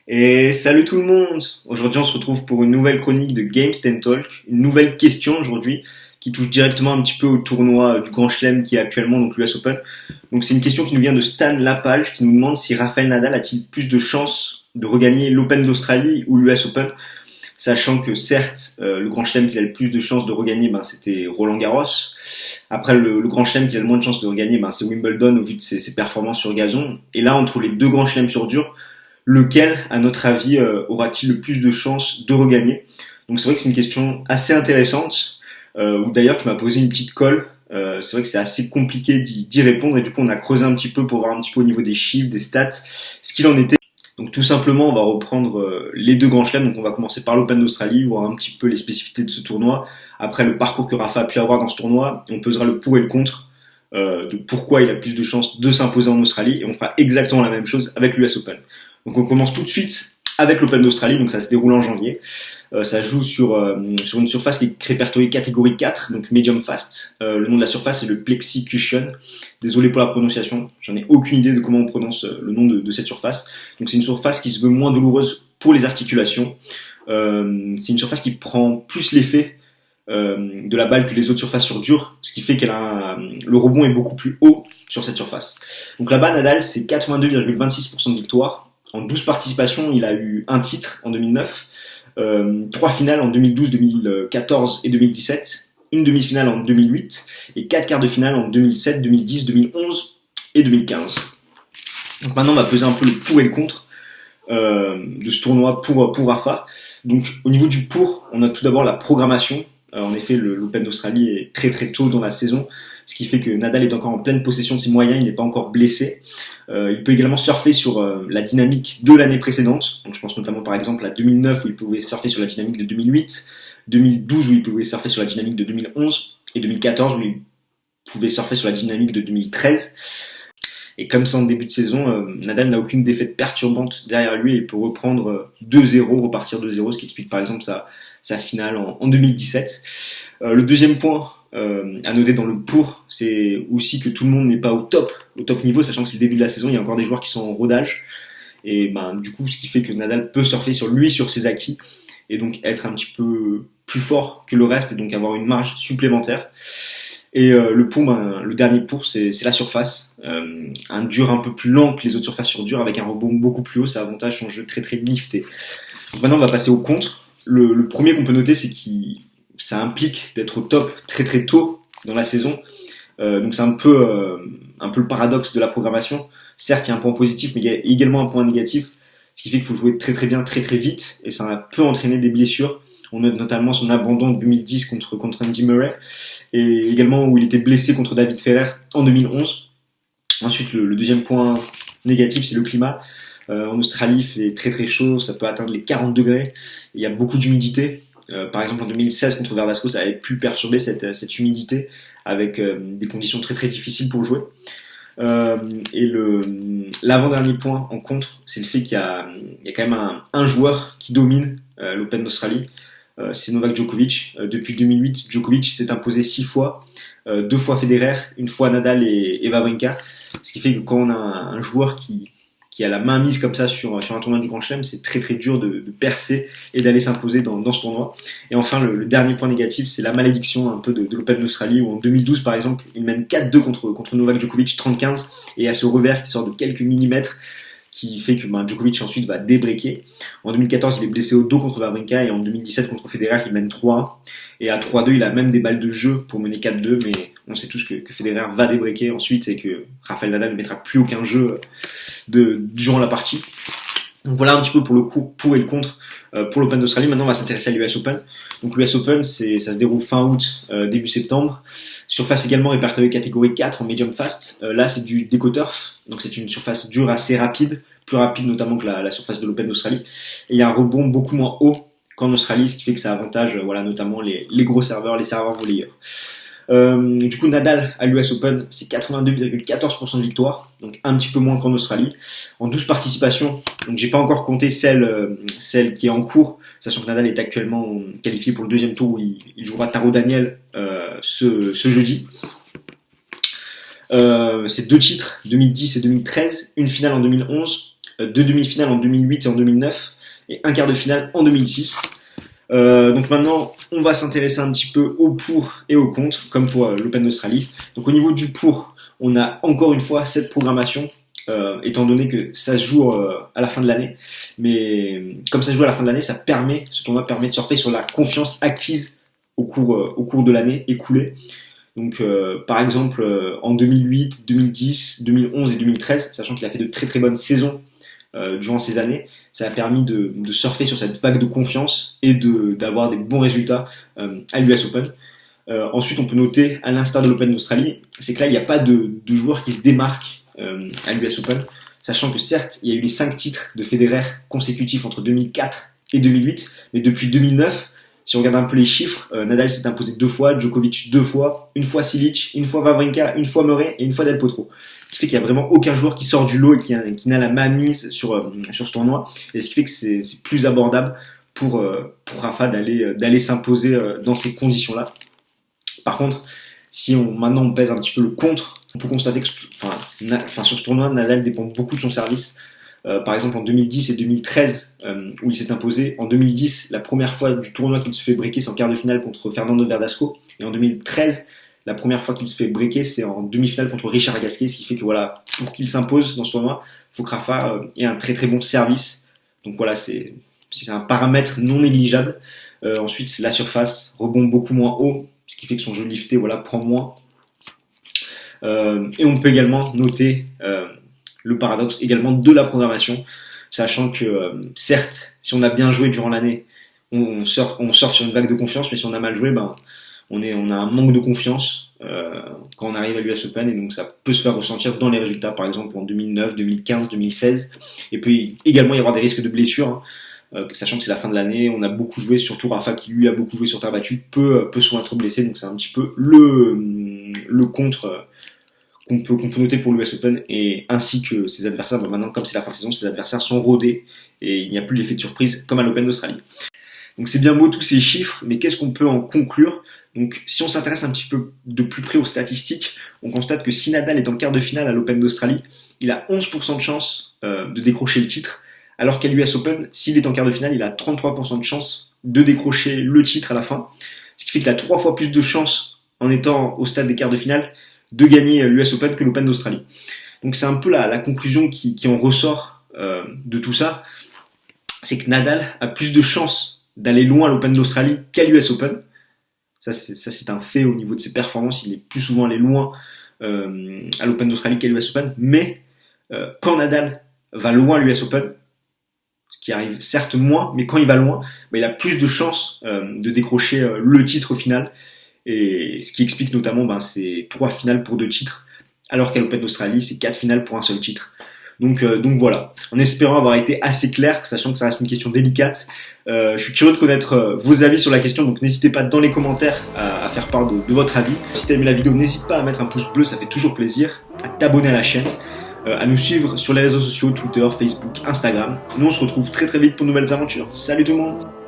Et salut tout le monde! Aujourd'hui on se retrouve pour une nouvelle chronique de Games Talk, une nouvelle question aujourd'hui qui touche directement un petit peu au tournoi du Grand Chelem qui est actuellement donc l'US Open. Donc c'est une question qui nous vient de Stan Lapage qui nous demande si Rafael Nadal a-t-il plus de chances de regagner l'Open d'Australie ou l'US Open, sachant que certes le Grand Chelem qu'il a le plus de chances de regagner c'était Roland Garros. Après le Grand Chelem qui a le moins de chances de regagner c'est Wimbledon au vu de ses performances sur gazon. Et là entre les deux Grands Chelems sur dur, lequel, à notre avis, aura-t-il le plus de chances de regagner? Donc c'est vrai que c'est une question assez intéressante, où d'ailleurs tu m'as posé une petite colle. C'est vrai que c'est assez compliqué d'y répondre et du coup on a creusé un petit peu pour voir un petit peu au niveau des chiffres, des stats, ce qu'il en était. Donc tout simplement on va reprendre les deux grands chelems, donc on va commencer par l'Open d'Australie, voir un petit peu les spécificités de ce tournoi, après le parcours que Rafa a pu avoir dans ce tournoi, on pesera le pour et le contre de pourquoi il a plus de chances de s'imposer en Australie et on fera exactement la même chose avec l'US Open. Donc on commence tout de suite avec l'Open d'Australie, donc ça se déroule en janvier. Ça joue sur une surface qui est répertoriée catégorie 4, donc medium fast. Le nom de la surface est le Plexi Cushion. Désolé pour la prononciation, j'en ai aucune idée de comment on prononce le nom de cette surface. Donc c'est une surface qui se veut moins douloureuse pour les articulations. C'est une surface qui prend plus l'effet de la balle que les autres surfaces sur dur, ce qui fait le rebond est beaucoup plus haut sur cette surface. Donc là-bas, Nadal, c'est 82,26% de victoire. En 12 participations, il a eu un titre en 2009, 3 finales en 2012, 2014 et 2017, une demi-finale en 2008 et 4 quarts de finale en 2007, 2010, 2011 et 2015. Donc maintenant, on va peser un peu le pour et le contre de ce tournoi pour Rafa. Donc au niveau du pour, on a tout d'abord la programmation. En effet, l'Open d'Australie est très très tôt dans la saison, ce qui fait que Nadal est encore en pleine possession de ses moyens, il n'est pas encore blessé. Il peut également surfer sur la dynamique de l'année précédente. Donc je pense notamment par exemple à 2009 où il pouvait surfer sur la dynamique de 2008, 2012 où il pouvait surfer sur la dynamique de 2011 et 2014 où il pouvait surfer sur la dynamique de 2013. Et comme c'est en début de saison, Nadal n'a aucune défaite perturbante derrière lui et il peut reprendre 2-0, repartir 2-0, ce qui explique par exemple sa finale en 2017. Le deuxième point à noter dans le pour, c'est aussi que tout le monde n'est pas au top niveau, sachant que c'est le début de la saison, il y a encore des joueurs qui sont en rodage. Et du coup, ce qui fait que Nadal peut surfer sur ses acquis, et donc être un petit peu plus fort que le reste, et donc avoir une marge supplémentaire. Et le pour, le dernier pour, c'est la surface. Un dur un peu plus lent que les autres surfaces sur dur, avec un rebond beaucoup plus haut, ça avantage son jeu très très lifté. Donc maintenant, on va passer au contre. Le premier qu'on peut noter, c'est que ça implique d'être au top très très tôt dans la saison. Donc c'est un peu le paradoxe de la programmation. Certes, il y a un point positif, mais il y a également un point négatif, ce qui fait qu'il faut jouer très très bien, très très vite, et ça peut entraîner des blessures. On note notamment son abandon de 2010 contre Andy Murray, et également où il était blessé contre David Ferrer en 2011. Ensuite, le deuxième point négatif, c'est le climat. En Australie, il fait très très chaud, ça peut atteindre les 40 degrés. Il y a beaucoup d'humidité. Par exemple, en 2016 contre Verdasco, ça avait pu perturber cette humidité avec des conditions très très difficiles pour jouer. Et l'avant-dernier point en contre, c'est le fait qu'il y a quand même un joueur qui domine l'Open d'Australie. C'est Novak Djokovic. Depuis 2008, Djokovic s'est imposé 6 fois, 2 fois Federer, une fois Nadal et Wawrinka. Ce qui fait que quand on a un joueur qui a la main mise comme ça sur un tournoi du Grand Chelem, c'est très très dur de percer et d'aller s'imposer dans ce tournoi. Et enfin, le dernier point négatif, c'est la malédiction un peu de l'Open d'Australie, où en 2012 par exemple, il mène 4-2 contre Novak Djokovic, 30-15, et à ce revers qui sort de quelques millimètres, qui fait que Djokovic ensuite va débreaker. En 2014, il est blessé au dos contre Wawrinka, et en 2017 contre Federer, il mène 3-1. Et à 3-2, il a même des balles de jeu pour mener 4-2, mais on sait tous que Federer va débreaker ensuite et que Rafael Nadal ne mettra plus aucun jeu durant la partie. Donc voilà un petit peu pour le pour et le contre pour l'Open d'Australie. Maintenant, on va s'intéresser à l'US Open. Donc l'US Open, ça se déroule fin août, début septembre. Surface également répertoriée catégorie 4 en medium fast. Là, c'est du DecoTurf. Donc c'est une surface dure assez rapide, plus rapide notamment que la surface de l'Open d'Australie. Et il y a un rebond beaucoup moins haut qu'en Australie, ce qui fait que ça avantage notamment les gros serveurs, les serveurs volleyeurs. Du coup, Nadal à l'US Open, c'est 82,14% de victoire, donc un petit peu moins qu'en Australie. En 12 participations, donc j'ai pas encore compté celle qui est en cours, sachant que Nadal est actuellement qualifié pour le deuxième tour où il jouera Taro Daniel ce jeudi. C'est 2 titres, 2010 et 2013, une finale en 2011, 2 demi-finales en 2008 et en 2009 et un quart de finale en 2006. Donc maintenant, on va s'intéresser un petit peu au pour et au contre, comme pour l'Open d'Australie. Donc au niveau du pour, on a encore une fois cette programmation, étant donné que ça se joue à la fin de l'année. Mais comme ça se joue à la fin de l'année, ce tournoi permet de surfer sur la confiance acquise au cours de l'année écoulée. Donc par exemple en 2008, 2010, 2011 et 2013, sachant qu'il a fait de très très bonnes saisons durant ces années, ça a permis de surfer sur cette vague de confiance et d'avoir des bons résultats à l'US Open. Ensuite, on peut noter, à l'instar de l'Open d'Australie, c'est que là, il n'y a pas de joueurs qui se démarquent à l'US Open, sachant que certes, il y a eu les 5 titres de Federer consécutifs entre 2004 et 2008, mais depuis 2009, si on regarde un peu les chiffres, Nadal s'est imposé 2 fois, Djokovic 2 fois, une fois Silic, une fois Wawrinka, une fois Murray et une fois Del Potro. Ce qui fait qu'il n'y a vraiment aucun joueur qui sort du lot et qui n'a la main mise sur ce tournoi. Et ce qui fait que c'est plus abordable pour Rafa d'aller s'imposer dans ces conditions-là. Par contre, si maintenant on pèse un petit peu le contre, on peut constater que sur ce tournoi, Nadal dépend beaucoup de son service. Par exemple en 2010 et 2013 où il s'est imposé. En 2010, la première fois du tournoi qu'il se fait breaker, c'est en quart de finale contre Fernando Verdasco. Et en 2013, la première fois qu'il se fait breaker, c'est en demi-finale contre Richard Gasquet. Ce qui fait que voilà, pour qu'il s'impose dans ce tournoi, il faut que Rafa ait un très très bon service. Donc voilà, c'est un paramètre non négligeable. Ensuite, la surface rebond beaucoup moins haut, ce qui fait que son jeu lifté prend moins. Et on peut également noter le paradoxe également de la programmation, sachant que certes, si on a bien joué durant l'année, on sort sur une vague de confiance, mais si on a mal joué, on a un manque de confiance quand on arrive à l'US Open, et donc ça peut se faire ressentir dans les résultats, par exemple en 2009, 2015, 2016. Et puis également y avoir des risques de blessures, sachant que c'est la fin de l'année, on a beaucoup joué, surtout Rafa qui lui a beaucoup joué sur terre battue, peut souvent être blessé, donc c'est un petit peu le contre qu'on peut noter pour l'US Open, et ainsi que ses adversaires. Maintenant, comme c'est la fin de saison, ses adversaires sont rodés et il n'y a plus l'effet de surprise comme à l'Open d'Australie. Donc c'est bien beau tous ces chiffres, mais qu'est-ce qu'on peut en conclure? Donc si on s'intéresse un petit peu de plus près aux statistiques, on constate que si Nadal est en quart de finale à l'Open d'Australie, il a 11% de chance de décrocher le titre, alors qu'à l'US Open, s'il est en quart de finale, il a 33% de chance de décrocher le titre à la fin, ce qui fait qu'il a 3 fois plus de chances en étant au stade des quarts de finale de gagner l'US Open que l'Open d'Australie. Donc c'est un peu la conclusion qui en ressort de tout ça, c'est que Nadal a plus de chances d'aller loin à l'Open d'Australie qu'à l'US Open. Ça c'est un fait au niveau de ses performances, il est plus souvent allé loin à l'Open d'Australie qu'à l'US Open, mais quand Nadal va loin à l'US Open, ce qui arrive certes moins, mais quand il va loin, il a plus de chances de décrocher le titre final. Et ce qui explique notamment ces 3 finales pour 2 titres, alors qu'à l'Open d'Australie, c'est 4 finales pour un seul titre. Donc voilà, en espérant avoir été assez clair, sachant que ça reste une question délicate. Je suis curieux de connaître vos avis sur la question, donc n'hésitez pas dans les commentaires à faire part de votre avis. Si tu as aimé la vidéo, n'hésite pas à mettre un pouce bleu, ça fait toujours plaisir, à t'abonner à la chaîne, à nous suivre sur les réseaux sociaux, Twitter, Facebook, Instagram. Nous on se retrouve très très vite pour de nouvelles aventures. Salut tout le monde!